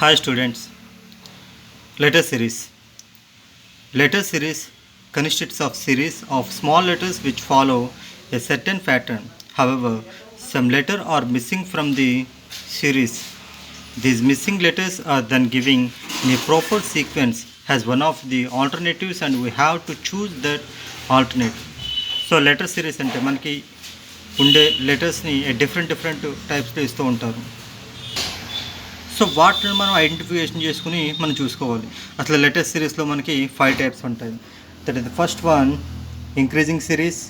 Hi students, letter series. Letter series consists of series of small letters which follow a certain pattern. However, some letters are missing from the series. These missing letters are then given in a proper sequence as one of the alternatives and we have to choose that alternative. So letter series అంటే మనకి ఉండే లెటర్స్ని different టైప్స్లో ఇస్తూ ఉంటారు. So వాటిని మనం identification చేసుకుని మనం చూసుకోవాలి. అసలు లెటర్ సిరీస్లో మనకి 5 టైప్స్ ఉంటాయి. That is the first one increasing series,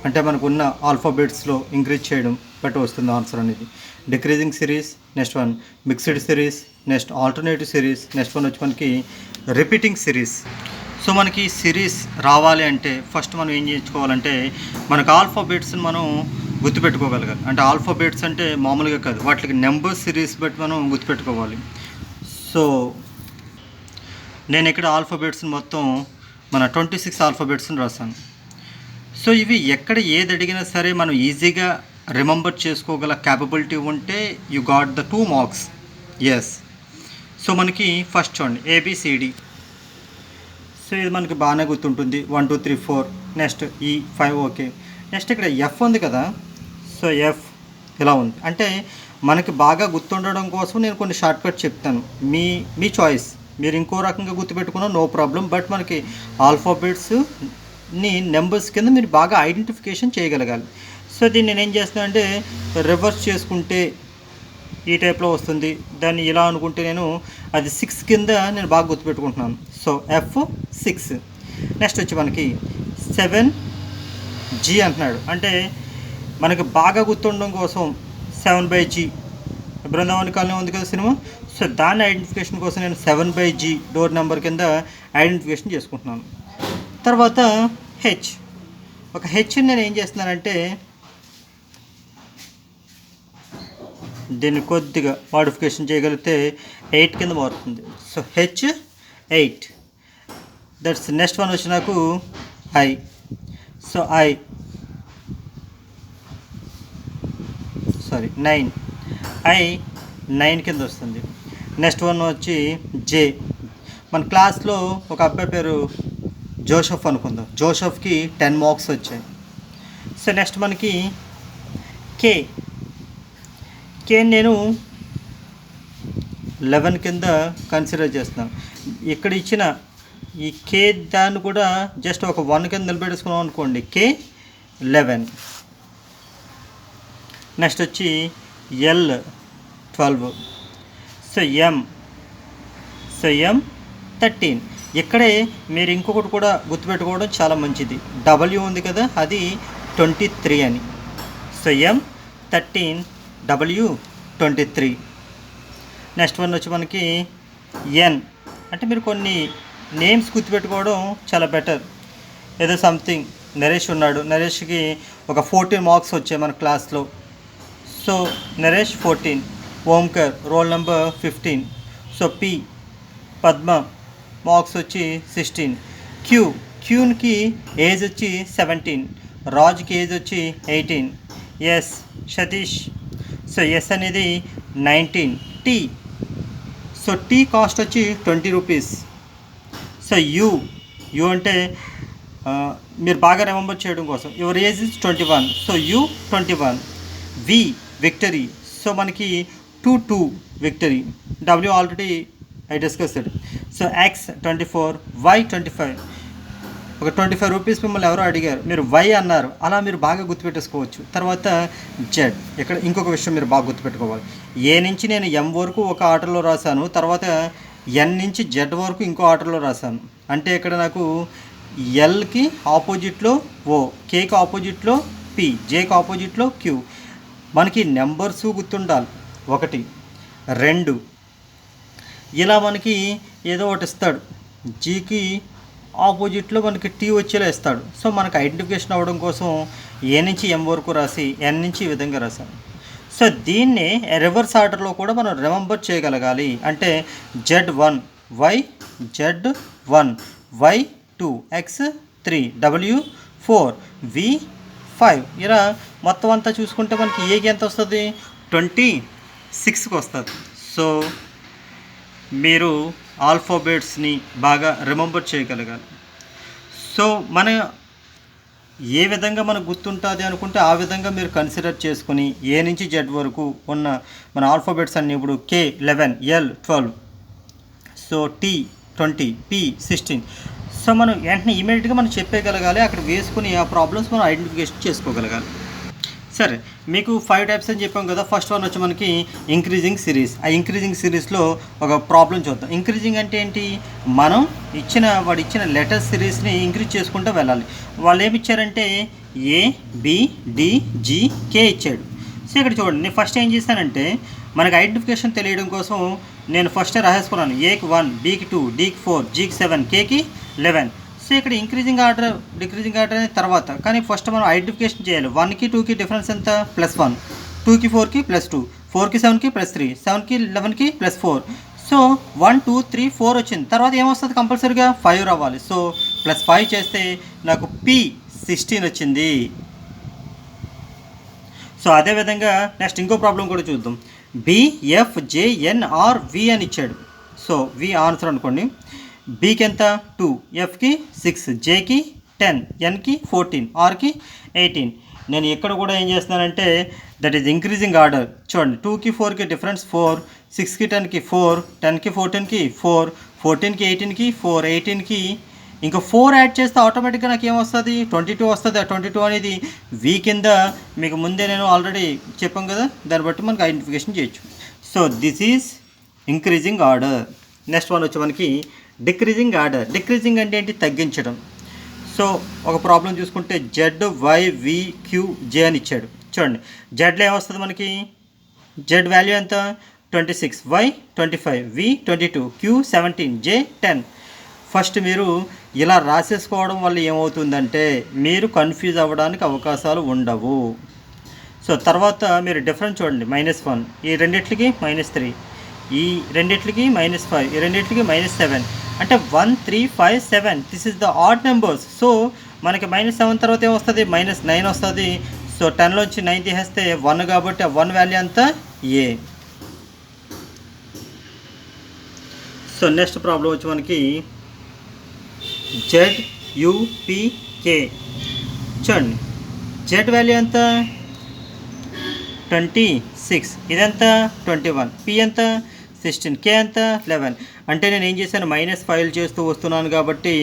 అంటే మనకు ఉన్న ఆల్ఫాబెట్స్లో ఇంక్రీజ్ చేయడం బట్టి వస్తుంది ఆన్సర్ అనేది. Decreasing series, next one mixed series, next alternative series, next one వచ్చి మనకి రిపీటింగ్ సిరీస్. సో మనకి సిరీస్ రావాలి అంటే ఫస్ట్ మనం ఏం చేసుకోవాలంటే మనకు ఆల్ఫాబెట్స్ని మనం గుర్తుపెట్టుకోగలగాలి. అంటే ఆల్ఫాబెట్స్ అంటే మామూలుగా కాదు, వాటికి నెంబర్ సిరీస్ బట్టి మనం గుర్తుపెట్టుకోవాలి. సో నేను ఇక్కడ ఆల్ఫాబెట్స్ని మొత్తం మన 26 ఆల్ఫాబెట్స్ని రాశాను. సో ఇవి ఎక్కడ ఏది అడిగినా సరే మనం ఈజీగా రిమెంబర్ చేసుకోగల క్యాపబిలిటీ ఉంటే you got the 2 marks. Yes. So మనకి ఫస్ట్ చూడండి ఏబిసిడి. సో ఇది మనకి బాగానే గుర్తుంటుంది, 1 2 3 4. నెక్స్ట్ ఈ 5 ఓకే. నెక్స్ట్ ఇక్కడ ఎఫ్ ఉంది కదా, సో ఎఫ్ ఇలా ఉంది. అంటే మనకి బాగా గుర్తుండడం కోసం నేను కొన్ని షార్ట్ కట్ చెప్తాను, మీ చాయిస్. మీరు ఇంకో రకంగా గుర్తుపెట్టుకున్నా నో ప్రాబ్లం. బట్ మనకి ఆల్ఫాబెట్స్ని నెంబర్స్ కింద మీరు బాగా ఐడెంటిఫికేషన్ చేయగలగాలి. సో దీన్ని నేనేం చేస్తాను అంటే రివర్స్ చేసుకుంటే ఈ టైప్లో వస్తుంది. దాన్ని ఇలా అనుకుంటే నేను అది 6 కింద నేను బాగా గుర్తుపెట్టుకుంటున్నాను. So F 6. నెక్స్ట్ వచ్చి మనకి 7G అంటున్నాడు. అంటే మనకి బాగా గుర్తుండడం కోసం 7/G, బృందావన్ కాలనీ ఉంది కదా సినిమా. సో దాని ఐడెంటిఫికేషన్ కోసం నేను 7/G డోర్ నెంబర్ కింద ఐడెంటిఫికేషన్ చేసుకుంటున్నాను. తర్వాత హెచ్. ఒక హెచ్ని నేను ఏం చేస్తున్నానంటే దీన్ని కొద్దిగా మోడిఫికేషన్ చేయగలిగితే 8 కింద మారుతుంది. So H 8. That's next one వచ్చి నాకు ఐ. సో ఐ 9 కింద వస్తుంది. నెక్స్ట్ వన్ వచ్చి జే. మన క్లాస్లో ఒక అబ్బాయి పేరు జోసెఫ్ అనుకుందాం, జోసెఫ్కి 10 మార్క్స్ వచ్చాయి. సో నెక్స్ట్ మనకి కే. నేను 11 కింద కన్సిడర్ చేస్తున్నాను. ఇక్కడ ఇచ్చిన ఈ కే దాన్ని కూడా జస్ట్ ఒక 1 కింద నిలబెట్టుకున్నాం అనుకోండి, కే 11. నెక్స్ట్ వచ్చి ఎల్ 12. సో ఎం 13. ఇక్కడే మీరు ఇంకొకటి కూడా గుర్తుపెట్టుకోవడం చాలా మంచిది, డబ్ల్యూ ఉంది కదా, అది 23 అని. సో ఎం 13, డబ్ల్యూ 23. నెక్స్ట్ వన్ వచ్చి మనకి ఎన్. అంటే మీరు కొన్ని నేమ్స్ గుర్తుపెట్టుకోవడం చాలా బెటర్. ఏదో సంథింగ్ నరేష్ ఉన్నాడు, నరేష్కి ఒక 14 మార్క్స్ వచ్చాయి మన క్లాస్లో. So Naresh 14. Omkar roll number 15. So P Padma marks వచ్చి 16. క్యూన్కి ఏజ్ వచ్చి 17. రాజ్కి ఏజ్ వచ్చి 18. ఎస్ సతీష్. సో ఎస్ అనేది 19. టీ. సో టీ కాస్ట్ వచ్చి 20 రూపీస్. సో యూ అంటే మీరు బాగా రిమెంబర్ చేయడం కోసం your age is 21. So U 21. V victory. So మనకి 2 victory. W already I discussed. So X 24, Y 25. ఒక 25 రూపీస్ మిమ్మల్ని ఎవరో అడిగారు, మీరు వై అన్నారు, అలా మీరు బాగా గుర్తుపెట్టేసుకోవచ్చు. తర్వాత జెడ్. ఇక్కడ ఇంకొక విషయం మీరు బాగా గుర్తుపెట్టుకోవాలి. ఏ నుంచి నేను ఎం వరకు ఒక ఆర్డర్లో రాశాను, తర్వాత ఎన్ నుంచి జెడ్ వరకు ఇంకో ఆర్డర్లో రాశాను. అంటే ఇక్కడ నాకు ఎల్కి ఆపోజిట్లో ఓ, కేకి ఆపోజిట్లో పి, జేకి ఆపోజిట్లో క్యూ. మనకి నెంబర్స్ గుర్తుండాలి. 1 2 ఇలా మనకి ఏదో ఒకటి ఇస్తాడు. జీకి ఆపోజిట్లో మనకి టీ వచ్చేలా ఇస్తాడు. సో మనకు ఐడెంటిఫికేషన్ అవ్వడం కోసం ఏ నుంచి ఎం వరకు రాసి ఎన్ నుంచి ఈ విధంగా రాశాను. సో దీన్ని రివర్స్ ఆర్డర్లో కూడా మనం రిమెంబర్ చేయగలగాలి. అంటే Z1 Y, Z1 Y2, X3, W4, V5. ఇలా మొత్తం అంతా చూసుకుంటే మనకి ఏకి ఎంత వస్తుంది, 26కి వస్తుంది. సో మీరు ఆల్ఫాబెట్స్ని బాగా రిమెంబర్ చేయగలగాలి. సో మన ఏ విధంగా మనకు గుర్తుంటుంది అనుకుంటే ఆ విధంగా మీరు కన్సిడర్ చేసుకొని ఏ నుంచి జెడ్ వరకు ఉన్న మన ఆల్ఫాబెట్స్ అన్నీ ఇప్పుడు K11, L12, so T20, P16. So మనం వెంటనే ఇమీడియట్గా మనం చెప్పేయగలగాలి, అక్కడ వేసుకుని ఆ ప్రాబ్లమ్స్ మనం ఐడెంటిఫికేషన్ చేసుకోగలగాలి. సరే, మీకు 5 టైప్స్ అని చెప్పాం కదా. ఫస్ట్ వన్ వచ్చి మనకి ఇంక్రీజింగ్ సిరీస్. ఆ ఇంక్రీజింగ్ సిరీస్లో ఒక ప్రాబ్లం చూద్దాం. ఇంక్రీజింగ్ అంటే ఏంటి? మనం వాడు ఇచ్చిన లెటర్ సిరీస్ని ఇంక్రీజ్ చేసుకుంటూ వెళ్ళాలి. వాళ్ళు ఏమి ఇచ్చారంటే A, B, D, G, K ఇచ్చాడు. సో ఇక్కడ చూడండి, నేను ఫస్ట్ ఏం చేశానంటే మనకు ఐడెంటిఫికేషన్ తెలియడం కోసం నేను ఫస్ట్ రాసేసుకున్నాను. Aకి 1, Bకి 2, Dకి 4, Gకి 7, Kకి 11. సో ఇక్కడ ఇంక్రీజింగ్ ఆర్డర్ డిక్రీజింగ్ ఆర్డర్ అనేది తర్వాత, కానీ ఫస్ట్ మనం ఐడెంటిఫికేషన్ చేయాలి. 1కి 2కి డిఫరెన్స్ ఎంత? +1. 2కి 4కి +2. 4కి 7కి +3. 7కి 11కి +4. సో 1, 2, 3, 4 వచ్చింది. తర్వాత ఏమొస్తుంది? కంపల్సరీగా 5 రావాలి. సో +5 చేస్తే నాకు P16 వచ్చింది. సో అదేవిధంగా నెక్స్ట్ ఇంకో ప్రాబ్లం కూడా చూద్దాం. BFJNRV అని ఇచ్చాడు. సో V ఆన్సర్ అనుకోండి. Bకి ఎంత? 2, Fకి 6, Jకి 10, Nకి 14, Rకి 18. నేను ఇక్కడ కూడా ఏం చేస్తున్నానంటే దట్ ఈజ్ ఇంక్రీజింగ్ ఆర్డర్. చూడండి, 2కి 4కి డిఫరెన్స్ 4, 6కి 10కి 4, 10కి 14కి 4, 14కి 18కి 4, 18కి ఇంకా 4 యాడ్ చేస్తే ఆటోమేటిక్గా నాకు ఏమొస్తుంది? 22 వస్తుంది. ఆ 22 అనేది V కింద మీకు ముందే నేను ఆల్రెడీ చెప్పాం కదా, దాన్ని బట్టి మనకు ఐడెంటిఫికేషన్ చేయొచ్చు. So this is increasing order. Next one వచ్చి మనకి డిక్రీజింగ్ ఆర్డర్. డిక్రీజింగ్ అంటే ఏంటి? తగ్గించడం. సో ఒక ప్రాబ్లం చూసుకుంటే ZYVQJ అని ఇచ్చాడు. చూడండి, జెడ్లో ఏమొస్తుంది మనకి? జెడ్ వాల్యూ ఎంత? 26, Y 25, V 22, Q 17, J 10. First మీరు ఇలా రాసేసుకోవడం వల్ల ఏమవుతుందంటే మీరు కన్ఫ్యూజ్ అవ్వడానికి అవకాశాలు ఉండవు. సో తర్వాత మీరు డిఫరెన్స్ చూడండి, -1, ఈ రెండిట్లకి -3, ఈ రెండిట్లకి -5, ఈ రెండిట్లకి -7. అంటే 1, 3, 5, 7 this is the odd numbers. So మనకి -7 తర్వాత ఏమొస్తుంది? -9 వస్తుంది. సో 10లోంచి 9 తీసేస్తే 1 కాబట్టి ఆ 1 వాల్యూ అంతా A. సో నెక్స్ట్ ప్రాబ్లం వచ్చి మనకి ZUPK. చూడండి, జెడ్ వాల్యూ ఎంత? 26, ఇదంతా 21, P ఎంత? 16, K ఎంత? 11. అంటే నేను ఏం చేశాను? -5 చేస్తూ వస్తున్నాను కాబట్టి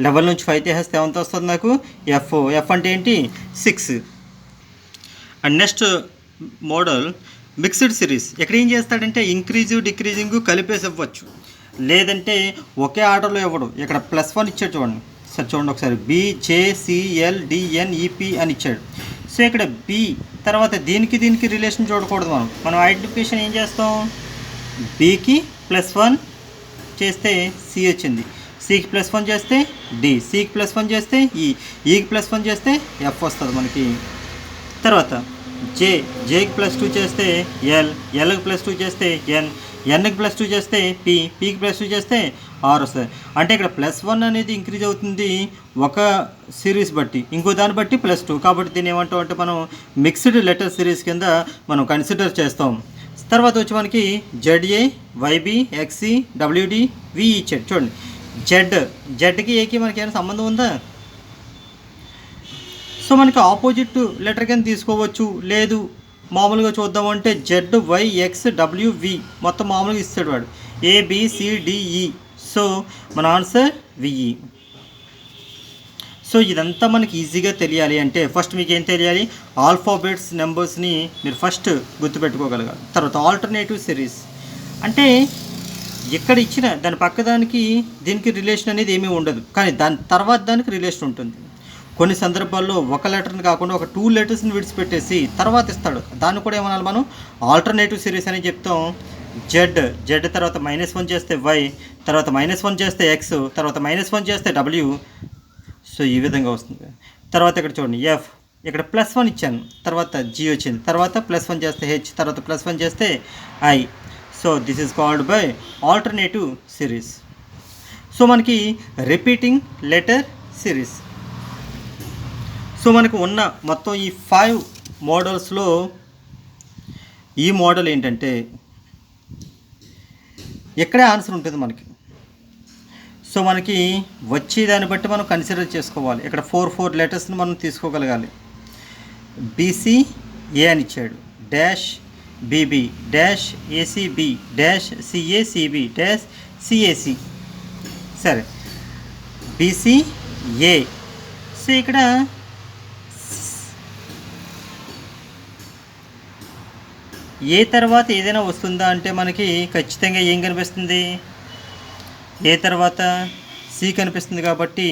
11 నుంచి 5 తీసేస్తే ఎంత వస్తుంది నాకు? F అంటే ఏంటి? 6. And next model mixed series. ఇక్కడ ఏం చేస్తాడంటే ఇంక్రీజు డిక్రీజింగ్ కలిపేసి ఇవ్వచ్చు, లేదంటే ఒకే ఆర్డర్లో ఇవ్వడు. ఇక్కడ +1 ఇచ్చాడు చూడండి. సరే చూడండి ఒకసారి, BJCLDNEP అని ఇచ్చాడు. సో ఇక్కడ B తర్వాత దీనికి రిలేషన్ చూడకూడదు. మనం ఐడెంటిఫికేషన్ ఏం చేస్తాం? Bకి +1 చేస్తే C వచ్చింది, Cకి +1 చేస్తే D, Cకి +1 చేస్తే E, Eకి +1 చేస్తే F వస్తుంది మనకి. తర్వాత Jకి +2 చేస్తే L, Lకి +2 చేస్తే N, Nకి +2 చేస్తే P, Pకి +2 చేస్తే R వస్తుంది. అంటే ఇక్కడ +1 అనేది ఇంక్రీజ్ అవుతుంది ఒక సిరీస్ బట్టి, ఇంకో దాన్ని బట్టి +2. కాబట్టి దీన్ని ఏమంటాం అంటే మనం మిక్స్డ్ లెటర్ సిరీస్ కింద మనం కన్సిడర్ చేస్తాం. తర్వాత వచ్చి మనకి ZA, YB, XC, WD, V ఇచ్చాడు. చూడండి, జెడ్కి ఏకి మనకి ఏమైనా సంబంధం ఉందా? సో మనకి ఆపోజిట్ లెటర్ కింద తీసుకోవచ్చు, లేదు మామూలుగా చూద్దామంటే ZYXWV మొత్తం మామూలుగా ఇస్తాడు వాడు, ABCDE. సో మన ఆన్సర్ VE. సో ఇదంతా మనకి ఈజీగా తెలియాలి అంటే ఫస్ట్ మీకు ఏం తెలియాలి? ఆల్ఫాబెట్స్ నెంబర్స్ని మీరు ఫస్ట్ గుర్తుపెట్టుకోగలగాలి. తర్వాత ఆల్టర్నేటివ్ సిరీస్ అంటే ఇక్కడ ఇచ్చిన దాని పక్కదానికి దీనికి రిలేషన్ అనేది ఏమీ ఉండదు, కానీ దాని తర్వాత దానికి రిలేషన్ ఉంటుంది. కొన్ని సందర్భాల్లో ఒక లెటర్ని కాకుండా ఒక 2 లెటర్స్ని విడిచిపెట్టేసి తర్వాత ఇస్తాడు, దాన్ని కూడా ఏమనాలి మనం? ఆల్టర్నేటివ్ సిరీస్ అని చెప్తాం. జెడ్ తర్వాత -1 చేస్తే Y, తర్వాత -1 చేస్తే X, తర్వాత -1 చేస్తే W. సో ఈ విధంగా వస్తుంది. తర్వాత ఇక్కడ చూడండి F, ఇక్కడ +1 ఇచ్చాను, తర్వాత G వచ్చింది, తర్వాత +1 చేస్తే H, తర్వాత +1 చేస్తే I. So this is called by alternative series. So మనకి రిపీటింగ్ లెటర్ సిరీస్. సో మనకు ఉన్న మొత్తం ఈ 5 మోడల్స్లో ఈ మోడల్ ఏంటంటే ఇక్కడే ఆన్సర్ ఉంటుంది మనకి. సో మనకి వచ్చే దాన్ని బట్టి మనం కన్సిడర్ చేసుకోవాలి. ఇక్కడ 4 లెటర్స్ని మనం తీసుకోగలగాలి. బీసీ ఏ అని ఇచ్చాడు, dash BB, dash ACB, dash CACB, dash CAC. సరే, బీసీ ఏ. సో ఇక్కడ ఏ తర్వాత ఏదైనా వస్తుందా అంటే మనకి ఖచ్చితంగా ఏం కనిపిస్తుంది, ఏ తర్వాత సి కనిపిస్తుంది. కాబట్టి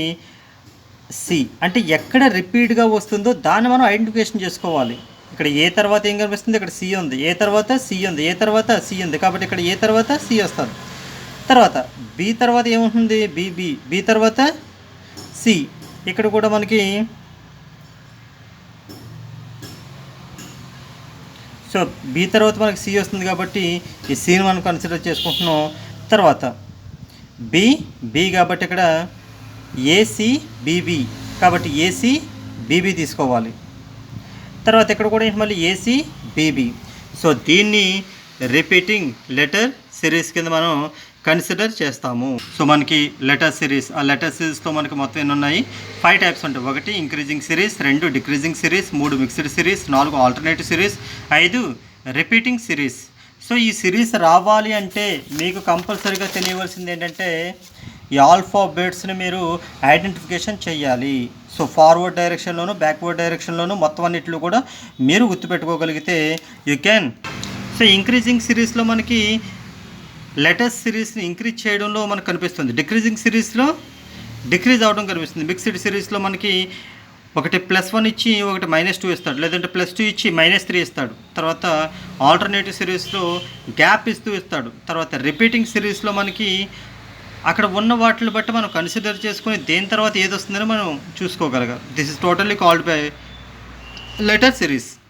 సి అంటే ఎక్కడ రిపీట్గా వస్తుందో దాన్ని మనం ఐడెంటిఫికేషన్ చేసుకోవాలి. ఇక్కడ ఏ తర్వాత ఏం కనిపిస్తుంది, ఇక్కడ సి ఉంది, ఏ తర్వాత సి ఉంది, ఏ తర్వాత సి ఉంది, కాబట్టి ఇక్కడ ఏ తర్వాత సి వస్తుంది. తర్వాత బి తర్వాత ఏముంటుంది, బీబీ, బి తర్వాత సి. ఇక్కడ కూడా మనకి సో బి తర్వాత మనకి సి వస్తుంది కాబట్టి ఈ సిని మనం కన్సిడర్ చేసుకుంటున్నాం. తర్వాత బి కాబట్టి ఇక్కడ ఏసి బీబీ, కాబట్టి ఏసి బీబీ తీసుకోవాలి. తర్వాత ఇక్కడ కూడా ఏంటి మళ్ళీ ఏసి బీబీ. సో దీన్ని రిపీటింగ్ లెటర్ సిరీస్ కింద మనం కన్సిడర్ చేస్తాము. సో మనకి లెటర్ సిరీస్, ఆ లెటర్ సిరీస్లో మనకి మొత్తం ఎన్ని ఉన్నాయి, 5 టైప్స్ ఉంటాయి. 1 increasing series, 2 decreasing series, 3 mixed series, 4 alternative series, 5 repeating series. So ఈ సిరీస్ రావాలి అంటే మీకు కంపల్సరీగా తెలియవలసింది ఏంటంటే ఈ ఆల్ఫాబెట్స్ని మీరు ఐడెంటిఫికేషన్ చేయాలి. సో ఫార్వర్డ్ డైరెక్షన్లోను బ్యాక్వర్డ్ డైరెక్షన్లోను మొత్తం అన్నిటిలో కూడా మీరు గుర్తుపెట్టుకోగలిగితే యూ క్యాన్. సో ఇంక్రీజింగ్ సిరీస్లో మనకి లెటర్స్ సిరీస్ని ఇంక్రీజ్ చేయడంలో మనకు కనిపిస్తుంది, డిక్రీజింగ్ సిరీస్లో డిక్రీజ్ అవడం కనిపిస్తుంది. మిక్స్డ్ సిరీస్లో మనకి ఒకటి +1 ఇచ్చి ఒకటి -2 ఇస్తాడు, లేదంటే +2 ఇచ్చి -3 ఇస్తాడు. తర్వాత ఆల్టర్నేటివ్ సిరీస్లో గ్యాప్ ఇస్తాడు. తర్వాత రిపీటింగ్ సిరీస్లో మనకి అక్కడ ఉన్న వాటిని బట్టి మనం కన్సిడర్ చేసుకుని దేని తర్వాత ఏది వస్తుందని మనం చూసుకోగలగాలి. This is totally called by letter series.